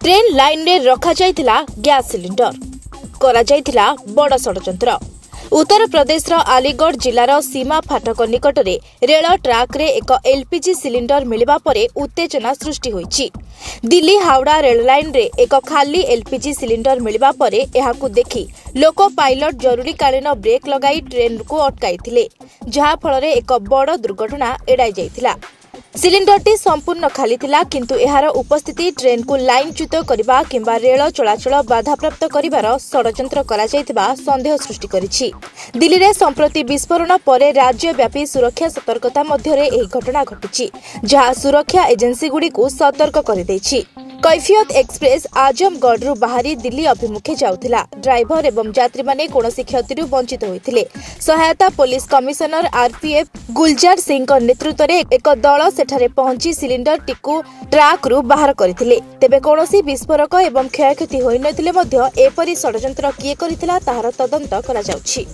Train line रे रखा जाइथिला gas cylinder करा जाइथिला बड़ षडयंत्र। उत्तर प्रदेश अलीगढ़ जिलार सीमा फाटक निकट में रेल ट्रैक रे एक एलपीजी सिलिंडर मिलवा परे उत्तेजना सृष्टि होईछि। दिल्ली हावड़ा रेल लाइन रे एक खाली एलपीजी सिलिंडर मिलवा परे एहाकु देखि लोको पायलट जरूरीकालीन ब्रेक लगाई ट्रेन को अटकाइथिले, जहा फल एक बड़ दुर्घटना एड़ाई जाइथिला। सिलिंडरटी संपूर्ण खाली थिला, किंतु एहार उपस्थिति ट्रेन को लाइनच्युत करबा किंबा रेल चलाचल बाधाप्राप्त करिवार षडयंत्र करा जाइथिबा संदेह सृष्टि करिछि। दिल्ली रे संप्रति विस्फोरण परे राज्यव्यापी सुरक्षा सतर्कता मध्यरे एही घटना घटिछि, जहा सुरक्षा एजेंसी गुडी को सतर्क कर दैछि। कैफियत एक्सप्रेस आजमगढ़ बाहरी दिल्ली अभिमुखे जाउथिला। ड्राइवर एवं यात्री माने कोनोसी क्षतिरु वंचित होइथिले। सहायता पुलिस कमिशनर आरपीएफ गुलजार सिंह नेतृत्व रे एक दल सेठारे पहुंची सिलिंडर टिकु ट्रैक रु बाहर करथिले। तेबे कोनोसी विस्फोरक एवं क्षयक्षति होई नथिले मध्य एपरि षडयंत्र किए करिथिला ताहार तदंत करा जाउछि।